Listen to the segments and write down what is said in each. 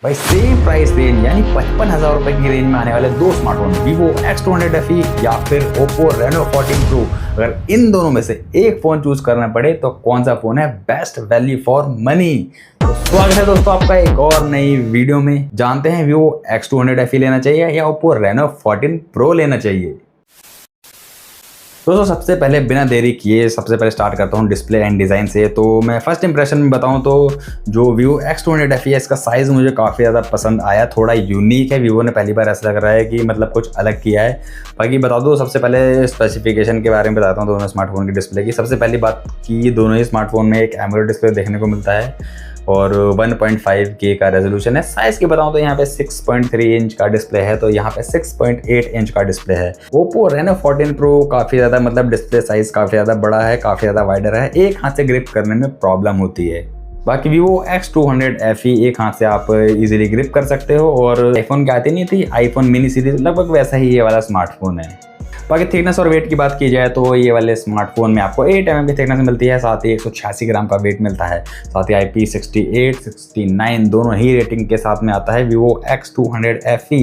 भाई same price range यानी 55,000 रुपए की रेंज में आने वाले दो स्मार्टफोन Vivo X200 FE या फिर Oppo Reno 14 Pro। अगर इन दोनों में से एक फोन चूज करना पड़े तो कौन सा फोन है बेस्ट वैल्यू फॉर मनी। तो स्वागत है दोस्तों आपका एक और नई वीडियो में। जानते हैं Vivo X200 FE लेना चाहिए या Oppo Reno 14 Pro लेना चाहिए। दोस्तों सबसे पहले बिना देरी किए सबसे पहले स्टार्ट करता हूँ डिस्प्ले एंड डिज़ाइन से। तो मैं फर्स्ट इंप्रेशन में बताऊँ तो जो Vivo X200 FE है इसका साइज़ मुझे काफ़ी ज़्यादा पसंद आया। थोड़ा यूनिक है, Vivo ने पहली बार ऐसा लग रहा है कि मतलब कुछ अलग किया है। बाकी बता दो, सबसे पहले स्पेसिफिकेशन के बारे में बताता हूँ दोनों स्मार्टफोन की डिस्प्ले की। सबसे पहली बात कि दोनों ही स्मार्टफोन में एक एमोलेड डिस्प्ले देखने को मिलता है और 1.5K का रेजोल्यूशन है। साइज़ की बताऊं तो यहाँ पे 6.3 इंच का डिस्प्ले है, तो यहाँ पे 6.8 इंच का डिस्प्ले है। Oppo Reno 14 Pro काफ़ी ज़्यादा मतलब डिस्प्ले साइज़ काफ़ी ज़्यादा बड़ा है, काफ़ी ज़्यादा वाइडर है, एक हाथ से ग्रिप करने में प्रॉब्लम होती है। बाकी Vivo X200 FE एक हाथ से आप इजीली ग्रिप कर सकते हो और आईफोन की आती नहीं थी, आईफोन मिनी सीरीज लगभग वैसा ही ये वाला स्मार्टफोन है। बाकी थिकनेस और वेट की बात की जाए तो ये वाले स्मार्टफोन में आपको 8 mm की थिकनेस मिलती है, साथ ही 186 ग्राम का वेट मिलता है, साथ ही IP68, 69 दोनों ही रेटिंग के साथ में आता है Vivo X200 FE।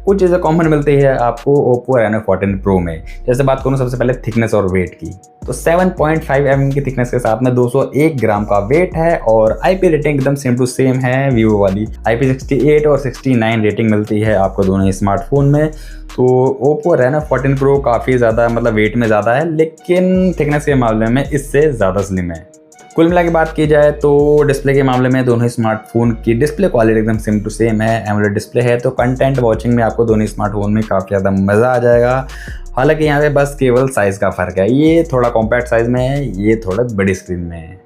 कुछ चीज़ें कॉमन मिलती है आपको Oppo Reno 14 Pro में। जैसे बात करूँ सबसे पहले थिकनेस और वेट की, तो 7.5 mm की थिकनेस के साथ में 201 ग्राम का वेट है और IP रेटिंग एकदम सेम टू सेम है Vivo वाली। IP68 और 69 रेटिंग मिलती है आपको दोनों ही स्मार्टफोन में। तो Oppo Reno 14 Pro काफ़ी ज़्यादा मतलब वेट में ज़्यादा है, लेकिन थिकनेस के मामले में इससे ज़्यादा स्लिम है। कुल मिला के बात की जाए तो डिस्प्ले के मामले में दोनों ही स्मार्टफोन की डिस्प्ले क्वालिटी एकदम सेम टू सेम है। एमोलेड डिस्प्ले है तो कंटेंट वॉचिंग में आपको दोनों स्मार्टफोन में काफ़ी ज़्यादा मज़ा आ जाएगा। हालांकि यहाँ पे बस केवल साइज़ का फ़र्क है, ये थोड़ा कॉम्पैक्ट साइज़ में है, ये थोड़ा बड़ी स्क्रीन में है।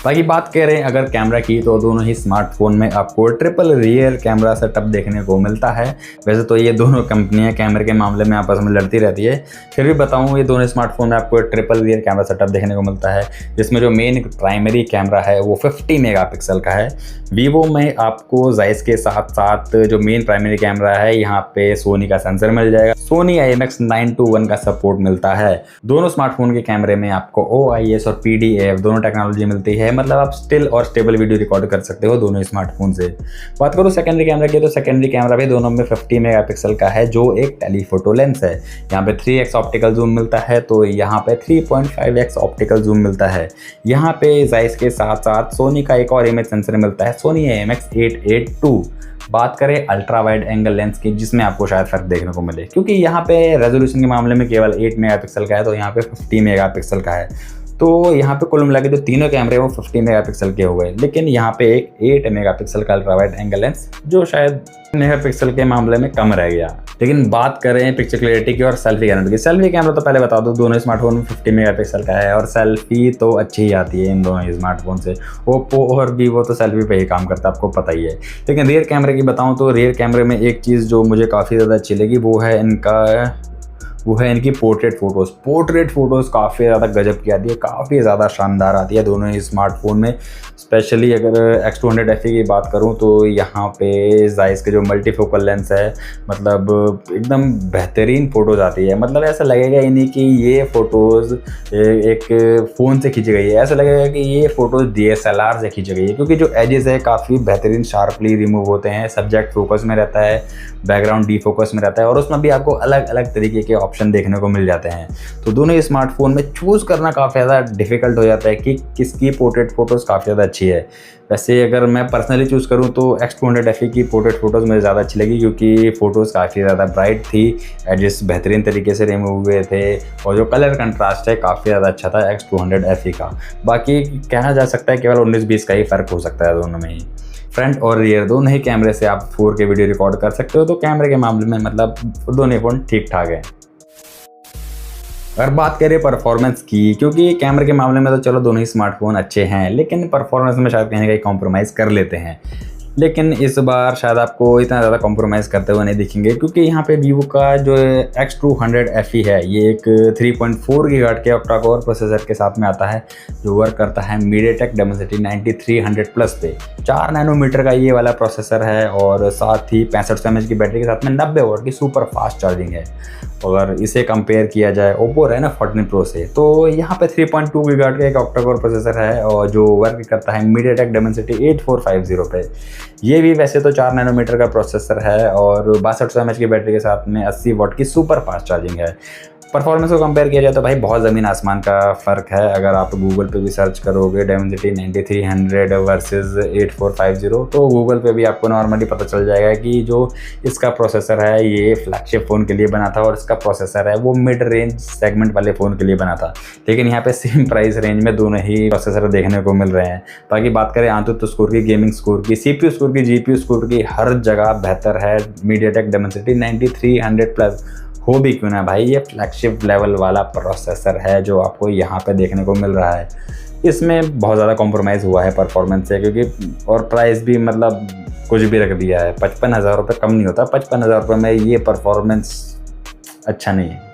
बाकी बात करें अगर कैमरा की तो दोनों ही स्मार्टफोन में आपको ट्रिपल रियर कैमरा सेटअप देखने को मिलता है। वैसे तो ये दोनों कंपनियां कैमरे के मामले में आपस में लड़ती रहती है, फिर भी बताऊं ये दोनों स्मार्टफोन में आपको ट्रिपल रियर कैमरा सेटअप देखने को मिलता है, जिसमें जो मेन प्राइमरी कैमरा है वो 50 मेगापिक्सल का है। Vivo में आपको जाइस के साथ साथ जो मेन प्राइमरी कैमरा है यहाँ पे सोनी का सेंसर मिल जाएगा, सोनी IMX921 का सपोर्ट मिलता है। दोनों स्मार्टफोन के कैमरे में आपको OIS और PDAF दोनों टेक्नोलॉजी मिलती है, मतलब आप स्टिल और स्टेबल वीडियो रिकॉर्ड कर सकते हो दोनों स्मार्टफोन से। बात करो सेकेंडरी कैमरा की तो सेकेंडरी कैमरा भी दोनों में 50 मेगापिक्सल का है, जो एक टेलीफोटो लेंस है। यहाँ पे 3x ऑप्टिकल जूम मिलता है, तो यहाँ पे 3.5x ऑप्टिकल जूम मिलता है। यहाँ पे जाइस के साथ साथ सोनी का एक और इमेज सेंसर मिलता है, सोनी IMX882। बात करें अल्ट्रा वाइड एंगल लेंस की, जिसमें आपको शायद फर्क देखने को मिले, क्योंकि यहाँ पे रेजोल्यूशन के मामले में केवल 8 मेगापिक्सल का है, तो यहाँ पे 50 मेगापिक्सल का है। तो यहाँ पे कुल मिला के जो तीनों कैमरे वो 50 मेगापिक्सल के हो गए, लेकिन यहाँ पे एक 8 मेगापिक्सल का अल्ट्रा वाइड एंगल लेंस जो शायद मेगापिक्सल के मामले में कम रह गया। लेकिन बात करें पिक्चर क्लियरिटी की और सेल्फी कैमरा की, सेल्फी कैमरा तो पहले बता दो दोनों स्मार्टफोन में 50 मेगापिक्सल का है और सेल्फी तो अच्छी ही आती है इन दोनों स्मार्टफोन से। Oppo और Vivo तो सेल्फी पे ही काम करता है, आपको पता ही है। लेकिन रियर कैमरे की बताऊँ तो रियर कैमरे में एक चीज़ जो मुझे काफ़ी ज़्यादा अच्छी लगी वो है इनकी पोर्ट्रेट फ़ोटोज़ काफ़ी ज़्यादा गजब की आती है, काफ़ी ज़्यादा शानदार आती है दोनों ही स्मार्टफोन में। स्पेशली अगर X200 FE की बात करूं तो यहाँ पे जाइस के जो मल्टीफोकल लेंस है, मतलब एकदम बेहतरीन फ़ोटोज़ आती है। मतलब ऐसा लगेगा ही नहीं कि ये फ़ोटोज़ एक फ़ोन से खींची गई है, ऐसा लगेगा कि ये फ़ोटोज़ DSLR से खींची गई है, क्योंकि जो एजेस है काफ़ी बेहतरीन शार्पली रिमूव होते हैं, सब्जेक्ट फोकस में रहता है, बैकग्राउंड डी फोकस में रहता है और उसमें भी आपको अलग अलग तरीके के ऑप्शन देखने को मिल जाते हैं। तो दोनों स्मार्टफोन में चूज़ करना काफ़ी ज़्यादा डिफिकल्ट हो जाता है कि किसकी पोर्ट्रेट फ़ोटोज़ काफ़ी ज़्यादा अच्छी है। वैसे अगर मैं पर्सनली चूज़ करूं तो X200 FE की पोर्ट्रेट फ़ोटोज़ मुझे ज़्यादा अच्छी लगी, क्योंकि फ़ोटोज़ काफ़ी ज़्यादा ब्राइट थी, एडजस्ट बेहतरीन तरीके से रिमूव हुए थे और जो कलर कंट्रास्ट है काफ़ी ज़्यादा अच्छा था X200 FE का। बाकी कहना जा सकता है केवल 19-20 का ही फ़र्क हो सकता है दोनों में ही। फ्रंट और रियर दोनों ही कैमरे से आप 4K वीडियो रिकॉर्ड कर सकते हो, तो कैमरे के मामले में मतलब दोनों फ़ोन ठीक ठाक है। अगर बात करें परफॉर्मेंस की, क्योंकि कैमरे के मामले में तो चलो दोनों ही स्मार्टफोन अच्छे हैं, लेकिन परफॉर्मेंस में शायद कहीं ना कहीं कॉम्प्रोमाइज़ कर लेते हैं। लेकिन इस बार शायद आपको इतना ज़्यादा कॉम्प्रोमाइज़ करते हुए नहीं दिखेंगे, क्योंकि यहाँ पे वीवो का जो X200 FE है ये एक 3.4 गीगाहर्ट्ज़ के ऑक्टा कोर प्रोसेसर के साथ में आता है, जो वर्क करता है MediaTek Dimensity 9300 प्लस पे। 4 नैनोमीटर का ये वाला प्रोसेसर है और साथ ही 6500 mAh की बैटरी के साथ में 90 वाट की सुपर फास्ट चार्जिंग है। अगर इसे कंपेयर किया जाए ओप्पो Reno 14 Pro से, तो यहाँ पे 3.2 गीगाहर्ट्ज़ का एक ऑक्टा कोर प्रोसेसर है और जो वर्क करता है MediaTek Dimensity 8450 पे। ये भी वैसे तो 4 नैनोमीटर का प्रोसेसर है और 6200 mAh की बैटरी के साथ में 80 वाट की सुपर फास्ट चार्जिंग है। परफॉर्मेंस को कंपेयर किया जाए तो भाई बहुत ज़मीन आसमान का फ़र्क है। अगर आप गूगल पे भी सर्च करोगे Dimensity 9300 वर्सेस 8450, तो गूगल पे भी आपको नॉर्मली पता चल जाएगा कि जो इसका प्रोसेसर है ये फ्लैगशिप फ़ोन के लिए बना था और इसका प्रोसेसर है वो मिड रेंज सेगमेंट वाले फ़ोन के लिए बना था। लेकिन यहाँ पे सेम प्राइस रेंज में दोनों ही प्रोसेसर देखने को मिल रहे हैं। बाकी बात करें आंतरिक स्कोर की, गेमिंग स्कोर की, CPU स्कोर की, GPU स्कोर की, हर जगह बेहतर है MediaTek Dimensity 9300 प्लस। हो भी क्यों ना भाई, ये फ्लैगशिप लेवल वाला प्रोसेसर है जो आपको यहाँ पे देखने को मिल रहा है। इसमें बहुत ज़्यादा कॉम्प्रोमाइज़ हुआ है परफॉर्मेंस से, क्योंकि और प्राइस भी मतलब कुछ भी रख दिया है। 55,000 रुपये कम नहीं होता, 55,000 रुपये में ये परफॉर्मेंस अच्छा नहीं है।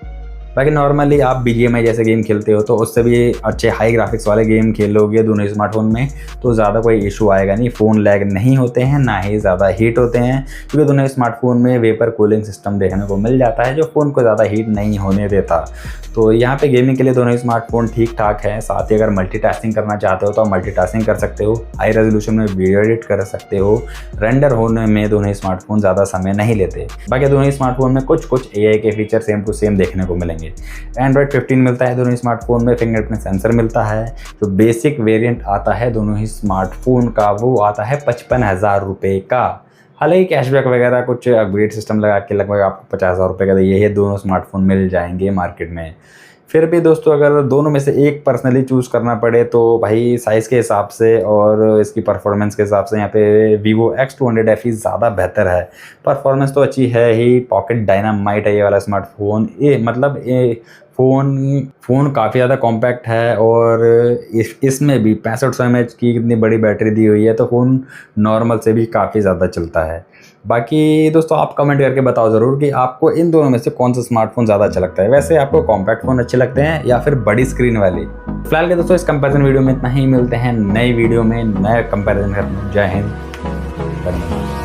बाकी नॉर्मली आप BGMI जैसे गेम खेलते हो तो उससे भी अच्छे हाई ग्राफिक्स वाले गेम खेलोगे दोनों स्मार्टफोन में तो ज़्यादा कोई इशू आएगा नहीं। फ़ोन लैग नहीं होते हैं, ना ही ज़्यादा हीट होते हैं, क्योंकि दोनों स्मार्टफोन में वेपर कूलिंग सिस्टम देखने को मिल जाता है जो फ़ोन को ज़्यादा हीट नहीं होने देता। तो यहाँ पे गेमिंग के लिए दोनों स्मार्टफोन ठीक ठाक हैं। साथ ही अगर मल्टीटास्किंग करना चाहते हो तो आप मल्टीटास्किंग कर सकते हो, हाई रेजोल्यूशन में वीडियो एडिट कर सकते हो, रेंडर होने में दोनों स्मार्टफोन ज़्यादा समय नहीं लेते। बाकी दोनों स्मार्टफोन में कुछ AI के फीचर सेम टू सेम देखने को मिलेंगे। Android 15 मिलता है दोनों स्मार्टफोन में, फिंगरप्रिंट सेंसर मिलता है। जो बेसिक वेरिएंट आता है दोनों ही स्मार्टफोन का वो आता है 55,000 रुपये का। हालांकि कैशबैक वगैरह कुछ अपग्रेड सिस्टम लगा के लगभग आपको 50,000 रुपये का ये दोनों स्मार्टफोन मिल जाएंगे मार्केट में। फिर भी दोस्तों अगर दोनों में से एक पर्सनली चूज़ करना पड़े तो भाई साइज़ के हिसाब से और इसकी परफॉर्मेंस के हिसाब से यहाँ पे Vivo X200 FE ज़्यादा बेहतर है। परफॉर्मेंस तो अच्छी है ही, पॉकेट डायनामाइट है ये वाला स्मार्टफोन। ये मतलब फ़ोन काफ़ी ज़्यादा कॉम्पैक्ट है और इसमें भी 6500 mAh की कितनी बड़ी बैटरी दी हुई है, तो फ़ोन नॉर्मल से भी काफ़ी ज़्यादा चलता है। बाकी दोस्तों आप कमेंट करके बताओ ज़रूर कि आपको इन दोनों में से कौन सा स्मार्टफोन ज़्यादा अच्छा लगता है। वैसे आपको कॉम्पैक्ट फ़ोन अच्छे लगते हैं या फिर बड़ी स्क्रीन वाली? फिलहाल के दोस्तों इस कंपैरिजन वीडियो में इतना ही। मिलते हैं नई वीडियो में नया कंपैरिजन करने। जय हिंद, धन्यवाद।